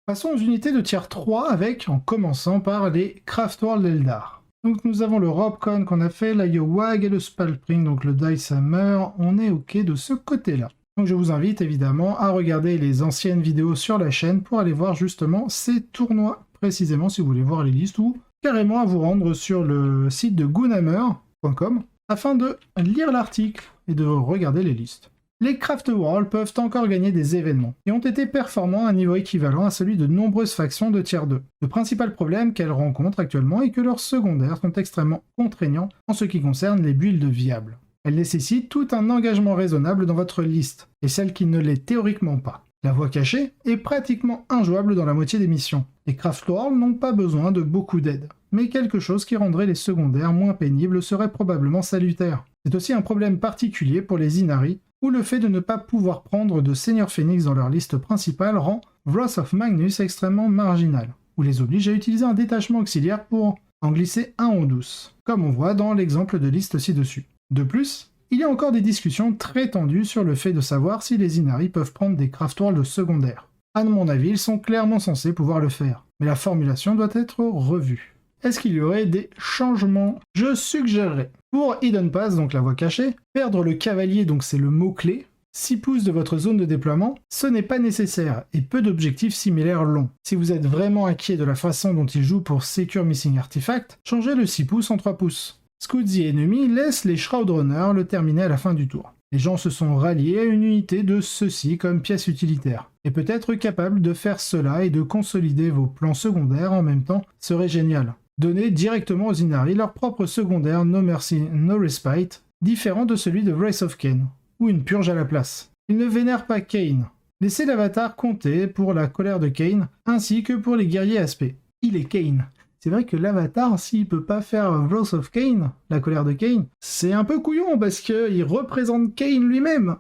Passons aux unités de tier 3 avec, en commençant par les Craftworld Eldar. Donc nous avons le Robcon qu'on a fait, l'Iowag et le Spalpring, donc le Dice Hammer, on est ok de ce côté-là. Donc je vous invite évidemment à regarder les anciennes vidéos sur la chaîne pour aller voir justement ces tournois, précisément si vous voulez voir les listes, ou carrément à vous rendre sur le site de goonhammer.com afin de lire l'article et de regarder les listes. Les Craftworld peuvent encore gagner des événements, et ont été performants à un niveau équivalent à celui de nombreuses factions de tier 2. Le principal problème qu'elles rencontrent actuellement est que leurs secondaires sont extrêmement contraignants en ce qui concerne les builds viables. Elles nécessitent tout un engagement raisonnable dans votre liste, et celle qui ne l'est théoriquement pas. La voie cachée est pratiquement injouable dans la moitié des missions. Les Craftworld n'ont pas besoin de beaucoup d'aide, mais quelque chose qui rendrait les secondaires moins pénibles serait probablement salutaire. C'est aussi un problème particulier pour les Inari, où le fait de ne pas pouvoir prendre de Seigneur Phoenix dans leur liste principale rend Wrath of Magnus extrêmement marginal, ou les oblige à utiliser un détachement auxiliaire pour en glisser un en douce, comme on voit dans l'exemple de liste ci-dessus. De plus, il y a encore des discussions très tendues sur le fait de savoir si les Inari peuvent prendre des Craftworld secondaires. À mon avis, ils sont clairement censés pouvoir le faire, mais la formulation doit être revue. Est-ce qu'il y aurait des changements? Je suggérerais, pour Hidden Pass, donc la voie cachée, perdre le cavalier, donc c'est le mot-clé, 6 pouces de votre zone de déploiement, ce n'est pas nécessaire, et peu d'objectifs similaires longs. Si vous êtes vraiment inquiet de la façon dont il joue pour Secure Missing Artifact, changez le 6 pouces en 3 pouces. Scouts et ennemis laissent les Shroudrunners le terminer à la fin du tour. Les gens se sont ralliés à une unité de ceci comme pièce utilitaire. Et peut-être capable de faire cela et de consolider vos plans secondaires en même temps serait génial. Donner directement aux Inari leur propre secondaire No Mercy, No Respite, différent de celui de Wrath of Khaine, ou une purge à la place. Ils ne vénèrent pas Khaine. Laissez l'avatar compter pour la colère de Khaine, ainsi que pour les guerriers aspects. Il est Khaine. C'est vrai que l'avatar, s'il peut pas faire Wrath of Khaine, la colère de Khaine, c'est un peu couillon parce qu'il représente Khaine lui-même.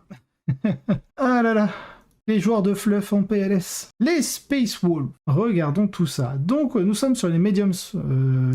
Ah là là, les joueurs de fluff en PLS. Les Space Wolves. Regardons tout ça. Donc nous sommes sur les mediums,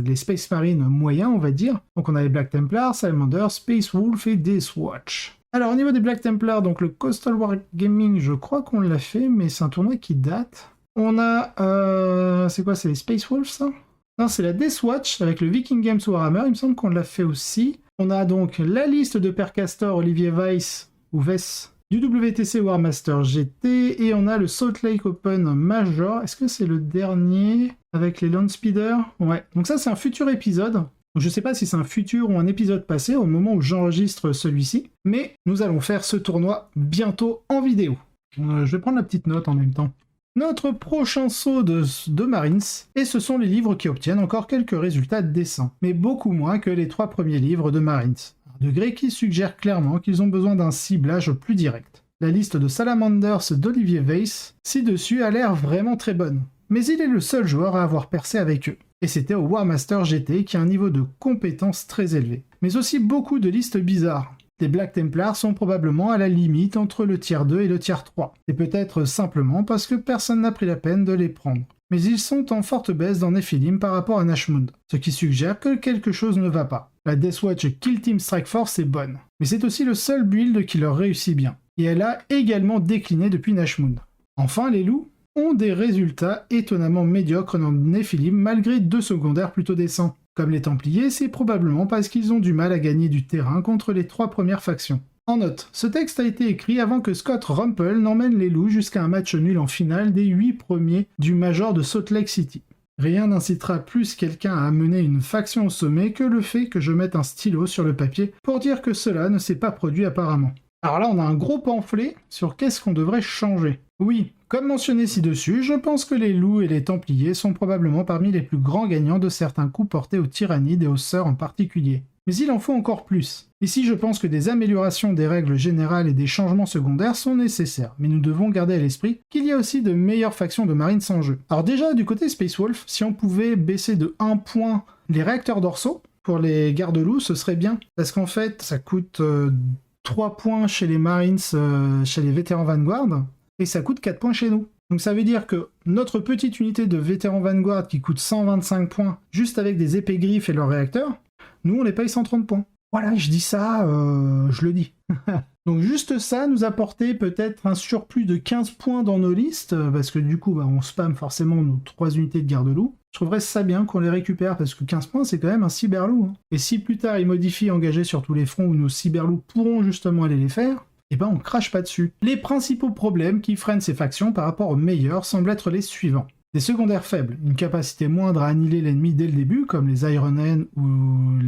les Space Marines moyens, on va dire. Donc on a les Black Templars, Salamander, Space Wolf et Deathwatch. Alors au niveau des Black Templars, donc le Coastal War Gaming, je crois qu'on l'a fait, mais c'est un tournoi qui date. On a... c'est quoi, c'est les Space Wolves ça? Non, c'est la Deathwatch avec le Viking Games Warhammer, il me semble qu'on l'a fait aussi. On a donc la liste de Percastor, Olivier Weiss, ou Vess, du WTC War Master GT, et on a le Salt Lake Open Major. Est-ce que c'est le dernier avec les Landspeeder? Ouais, donc ça c'est un futur épisode. Donc, je ne sais pas si c'est un futur ou un épisode passé au moment où j'enregistre celui-ci, mais nous allons faire ce tournoi bientôt en vidéo. Je vais prendre la petite note en même temps. Notre prochain saut de Marines, et ce sont les livres qui obtiennent encore quelques résultats décents, mais beaucoup moins que les 3 premiers livres de Marines. Un degré qui suggère clairement qu'ils ont besoin d'un ciblage plus direct. La liste de Salamanders d'Olivier Weiss ci-dessus a l'air vraiment très bonne, mais il est le seul joueur à avoir percé avec eux. Et c'était au War Master GT qui a un niveau de compétence très élevé, mais aussi beaucoup de listes bizarres. Les Black Templars sont probablement à la limite entre le tier 2 et le tier 3, et peut-être simplement parce que personne n'a pris la peine de les prendre. Mais ils sont en forte baisse dans Nephilim par rapport à Nashmund, ce qui suggère que quelque chose ne va pas. La Deathwatch Kill Team Strike Force est bonne, mais c'est aussi le seul build qui leur réussit bien, et elle a également décliné depuis Nashmund. Enfin, les loups ont des résultats étonnamment médiocres dans Nephilim malgré 2 secondaires plutôt décents. Comme les Templiers, c'est probablement parce qu'ils ont du mal à gagner du terrain contre les 3 premières factions. En note, ce texte a été écrit avant que Scott Rumpel n'emmène les loups jusqu'à un match nul en finale des 8 premiers du Major de Salt Lake City. Rien n'incitera plus quelqu'un à amener une faction au sommet que le fait que je mette un stylo sur le papier pour dire que cela ne s'est pas produit apparemment. Alors là, on a un gros pamphlet sur qu'est-ce qu'on devrait changer. Oui, comme mentionné ci-dessus, je pense que les loups et les templiers sont probablement parmi les plus grands gagnants de certains coups portés aux tyrannides et aux sœurs en particulier. Mais il en faut encore plus. Ici, je pense que des améliorations des règles générales et des changements secondaires sont nécessaires, mais nous devons garder à l'esprit qu'il y a aussi de meilleures factions de marines en jeu. Alors déjà, du côté Space Wolf, si on pouvait baisser de 1 point les réacteurs dorsaux pour les gardes-loups, ce serait bien, parce qu'en fait, ça coûte 3 points chez les Marines, chez les vétérans Vanguard, et ça coûte 4 points chez nous. Donc ça veut dire que notre petite unité de vétérans Vanguard qui coûte 125 points, juste avec des épées griffes et leurs réacteurs, nous on les paye 130 points. Voilà, je dis ça, je le dis. Donc juste ça nous apportait peut-être un surplus de 15 points dans nos listes, parce que du coup bah, on spam forcément nos 3 unités de garde-loup. Je trouverais ça bien qu'on les récupère, parce que 15 points c'est quand même un cyberloup. Hein. Et si plus tard ils modifient engagés sur tous les fronts où nos cyberloups pourront justement aller les faire, eh ben on crache pas dessus. Les principaux problèmes qui freinent ces factions par rapport aux meilleurs semblent être les suivants. Des secondaires faibles, une capacité moindre à annihiler l'ennemi dès le début, comme les Iron Hand ou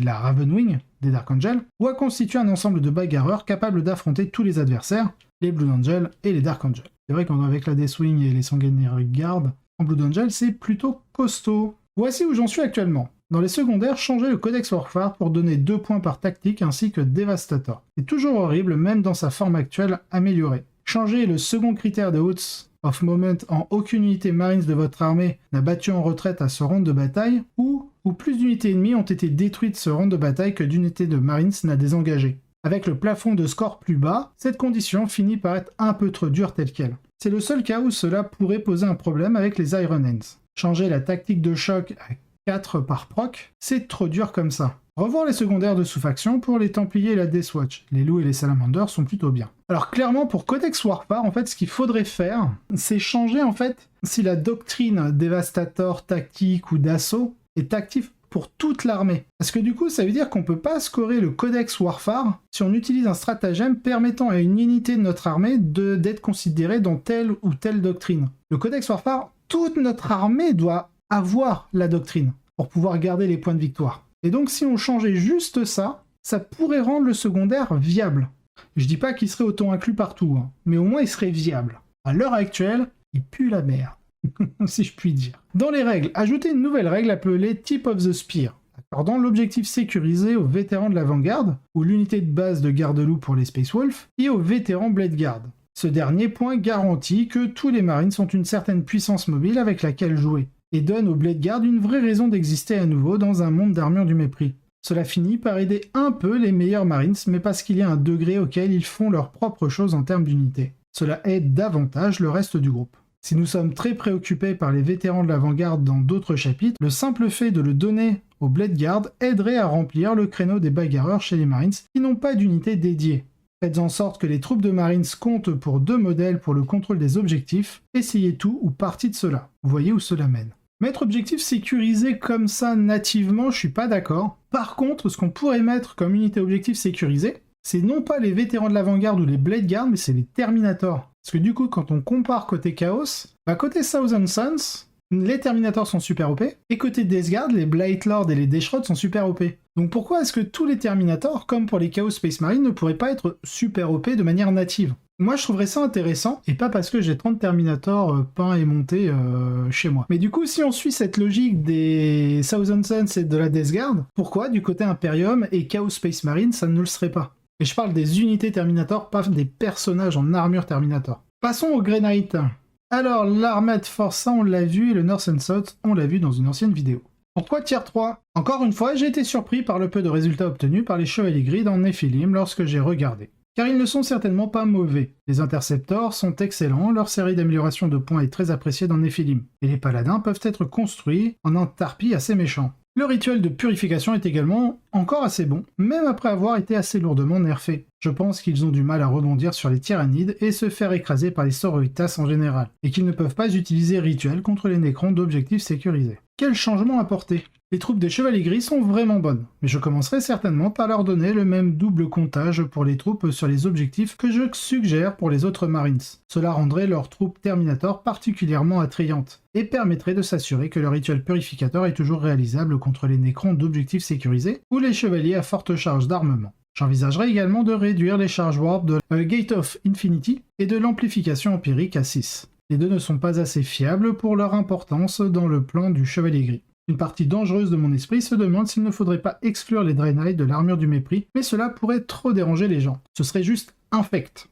la Ravenwing des Dark Angel, ou à constituer un ensemble de bagarreurs capables d'affronter tous les adversaires, les Blood Angel et les Dark Angel. C'est vrai qu'avec la Deathwing et les Sanguinary Guard, en Blood Angel, c'est plutôt costaud. Voici où j'en suis actuellement. Dans les secondaires, changez le Codex Warfare pour donner 2 points par tactique ainsi que Devastator. C'est toujours horrible, même dans sa forme actuelle améliorée. Changez le second critère de Hoots of Moment en aucune unité Marines de votre armée n'a battu en retraite à ce round de bataille, ou plus d'unités ennemies ont été détruites ce round de bataille que d'unités de Marines n'a désengagé. Avec le plafond de score plus bas, cette condition finit par être un peu trop dure telle qu'elle. C'est le seul cas où cela pourrait poser un problème avec les Iron Hands. Changer la tactique de choc à 4 par proc, c'est trop dur comme ça. Revoir les secondaires de sous-faction pour les Templiers et la Deathwatch. Les loups et les salamanders sont plutôt bien. Alors clairement, pour Codex Warfare, en fait, ce qu'il faudrait faire, c'est changer, en fait, si la doctrine Devastator, tactique ou d'assaut est active pour toute l'armée. Parce que du coup, ça veut dire qu'on peut pas scorer le Codex Warfare si on utilise un stratagème permettant à une unité de notre armée d'être considérée dans telle ou telle doctrine. Le Codex Warfare, toute notre armée doit avoir la doctrine pour pouvoir garder les points de victoire. Et donc si on changeait juste ça, ça pourrait rendre le secondaire viable. Je dis pas qu'il serait auto-inclus partout, hein, mais au moins il serait viable. À l'heure actuelle, il pue la merde, si je puis dire. Dans les règles, ajoutez une nouvelle règle appelée Tip of the Spear, accordant l'objectif sécurisé aux vétérans de l'avant-garde, ou l'unité de base de garde-loup pour les Space Wolves, et aux vétérans Blade Guard. Ce dernier point garantit que tous les Marines ont une certaine puissance mobile avec laquelle jouer, et donne aux Blade Guard une vraie raison d'exister à nouveau dans un monde d'armure du mépris. Cela finit par aider un peu les meilleurs Marines, mais parce qu'il y a un degré auquel ils font leurs propres choses en termes d'unité. Cela aide davantage le reste du groupe. Si nous sommes très préoccupés par les vétérans de l'avant-garde dans d'autres chapitres, le simple fait de le donner aux Blade Guard aiderait à remplir le créneau des bagarreurs chez les Marines qui n'ont pas d'unité dédiée. Faites en sorte que les troupes de Marines comptent pour 2 modèles pour le contrôle des objectifs, essayez tout ou partie de cela. Vous voyez où cela mène. Mettre objectif sécurisé comme ça nativement, je suis pas d'accord. Par contre, ce qu'on pourrait mettre comme unité objectif sécurisée, c'est non pas les vétérans de l'avant-garde ou les Blade Guard, mais c'est les Terminators. Parce que du coup, quand on compare côté Chaos, côté Thousand Suns, les Terminators sont super OP, et côté Death Guard, les Blight Lord et les Deathshroud sont super OP. Donc pourquoi est-ce que tous les Terminators, comme pour les Chaos Space Marine, ne pourraient pas être super OP de manière native ? Moi, je trouverais ça intéressant, et pas parce que j'ai 30 Terminators peints et montés chez moi. Mais du coup, si on suit cette logique des Thousand Suns et de la Death Guard, pourquoi du côté Imperium et Chaos Space Marine, ça ne le serait pas ? Et je parle des unités Terminator, pas des personnages en armure Terminator. Passons au Grey Knight. Alors, l'Armored Force, on l'a vu, et le North and South, on l'a vu dans une ancienne vidéo. Pourquoi tier 3 ? Encore une fois, j'ai été surpris par le peu de résultats obtenus par les Chevaliers Gris dans Nephilim lorsque j'ai regardé. Car ils ne sont certainement pas mauvais. Les Interceptors sont excellents, leur série d'amélioration de points est très appréciée dans Nephilim. Et les Paladins peuvent être construits en un tarpi assez méchant. Le rituel de purification est également encore assez bon, même après avoir été assez lourdement nerfé. Je pense qu'ils ont du mal à rebondir sur les tyrannides et se faire écraser par les Sororitas en général, et qu'ils ne peuvent pas utiliser rituel contre les Nécrons d'objectifs sécurisés. Quel changement apporter ? Les troupes des Chevaliers Gris sont vraiment bonnes, mais je commencerai certainement par leur donner le même double comptage pour les troupes sur les objectifs que je suggère pour les autres Marines. Cela rendrait leurs troupes Terminator particulièrement attrayantes, et permettrait de s'assurer que le rituel purificateur est toujours réalisable contre les Nécrons d'objectifs sécurisés ou les chevaliers à forte charge d'armement. J'envisagerai également de réduire les charges warp de Gate of Infinity et de l'amplification empirique à 6. Les deux ne sont pas assez fiables pour leur importance dans le plan du Chevalier Gris. Une partie dangereuse de mon esprit se demande s'il ne faudrait pas exclure les Draenei de l'armure du mépris, mais cela pourrait trop déranger les gens. Ce serait juste infect.